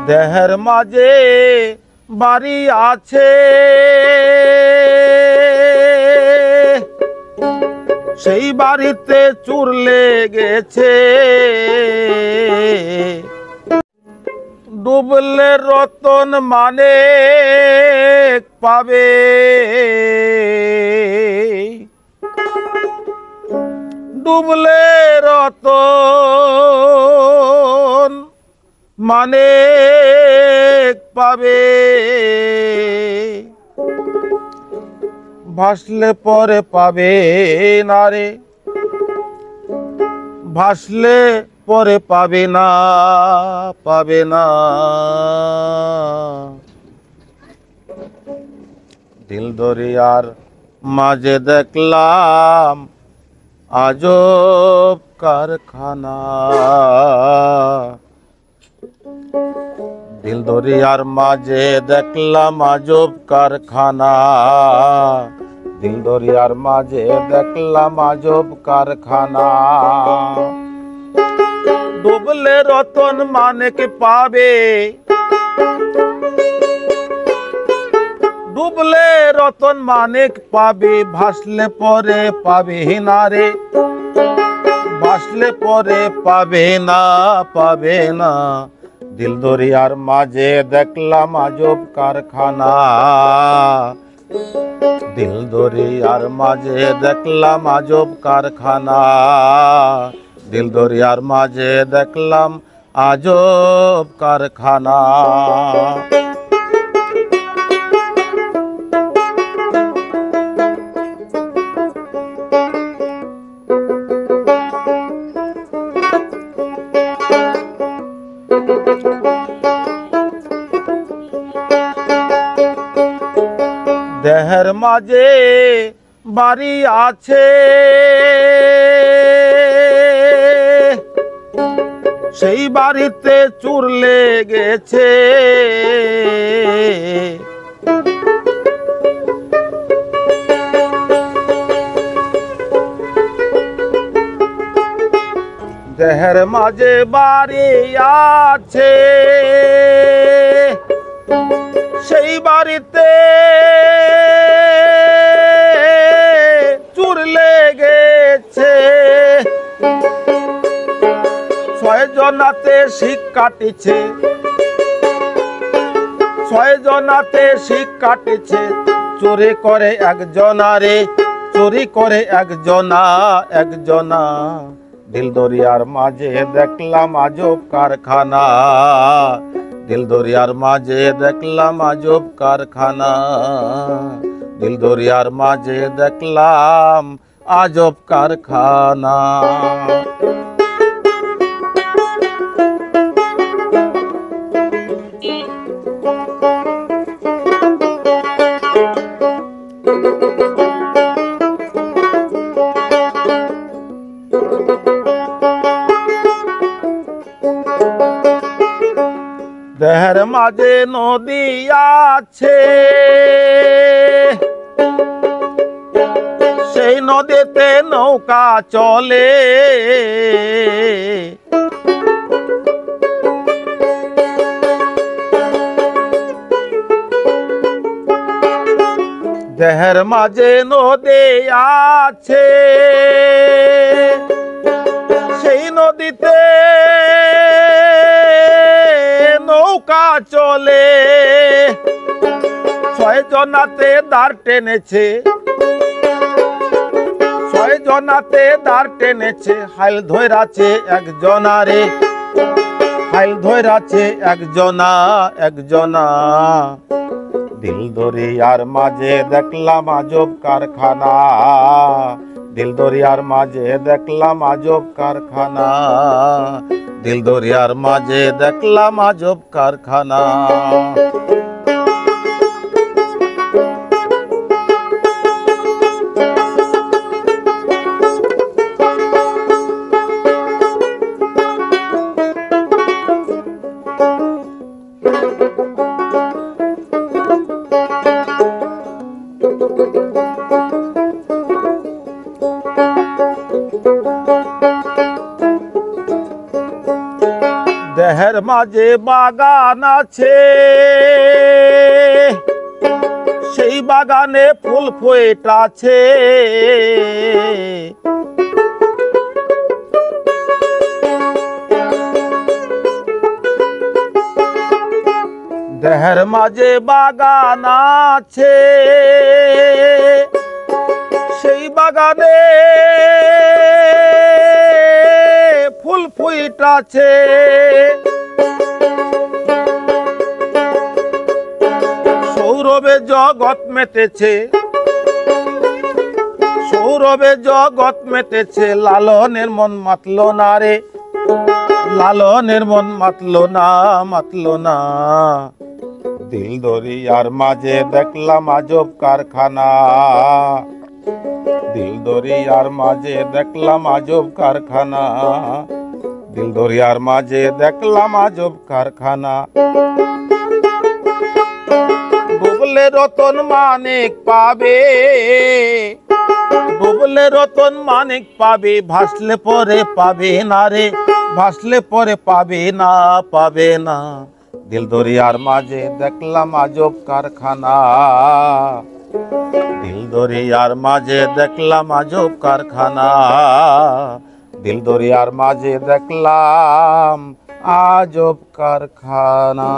দেহের মাঝে বাড়ি আছে, সেই বাড়িতে চোর লেগেছে। ডুবলে রতন মানে পাবে, ডুবলে রতন মানে পাবে, ভাসলে পরে পাবে না রে, ভাসলে পরে পাবে না, পাবে না। দিল দরিয়ার মাঝে দেখলাম আজব কারখানা, দিল দরিয়ার মাঝে দেখলাম আজব কারখানা, দিল দরিয়ার মাঝে দেখলাম আজব কারখানা। ডুবলে রতন মানেক পাবে, ডুবলে রতন মানেক পাবে, ভাসলে পরে পাবে না রে, ভাসলে পরে পাবে না, পাবে না। দিল দরিয়ার মাঝে দেখলাম আজব কারখানা, দিল দরিয়ার মাঝে দেখলাম আজব কারখানা, দিল দরিয়ার মাঝে দেখলাম আজব কারখানা। দেহের মাঝে বাড়ি আছে, সেই বাড়িতে চোর লেগেছে। দেহের মাঝে বাড়ি আছে, সেই বাড়িতে চোর লেগেছে। ছয় জনাতে শিক কাটিছে, ছয় জনাতে শিক কাটিছে, চোরি করে একজনারে, চুরি করে একজনা, একজনা। দিল দরিয়ার মাঝে দেখলাম আজব কারখানা, দিল দরিয়ার মাঝে দেখলাম আজব কারখানা, দিল দরিয়ার মাঝে দেখলাম আজব কারখানা। দেহের মাঝে নদী আছে, সেই নদীতে নৌকা চলে। দেহের মাঝে নদী আছে, সেই নদীতে নৌকা চলে। ছয় জনাতে দাঁড় টেনেছে, ছয় জনাতে দাঁড় টেনেছে, হাইল ধৈরাছে একজনারে, হাইল ধৈরাছে একজনা, একজনা। দিল দরিয়ার মাঝে দেখলাম আজব কারখানা, দিল দরিয়ার মাঝে দেখলাম আজব কারখানা, দিল দরিয়ার মাঝে দেখলাম আজব কারখানা। দেহের মাঝে বাগান আছে, সেই বাগানে ফুল ফুটেছে। দেহের মাঝে বাগান আছে, সেই বাগানে ফুল ফুটেছে। সৌরভে জগৎ মেতেছে, সৌরভে জগৎ মেতেছে, লালনের মন মাতল না রে, লালনের মন মাতল না, মাতল না। দিল দরিয়ার মাঝে দেখলাম আজব কারখানা, দিল দরিয়ার মাঝে দেখলাম আজব কারখানা, দিল দরিয়ার মাঝে দেখলাম আজব কারখানা। ডুবলে রতন মানিক পাবে, ডুবলে রতন মানিক পাবে, ভাসলে পরে পাবে না রে, ভাসলে পরে পাবে না, পাবে না। দিল দরিয়ার মাঝে দেখলাম আজব কারখানা, দিল দরিয়ার মাঝে দেখলাম আজব কারখানা, দিল দরিয়ার মাঝে দেখলাম আজব কারখানা।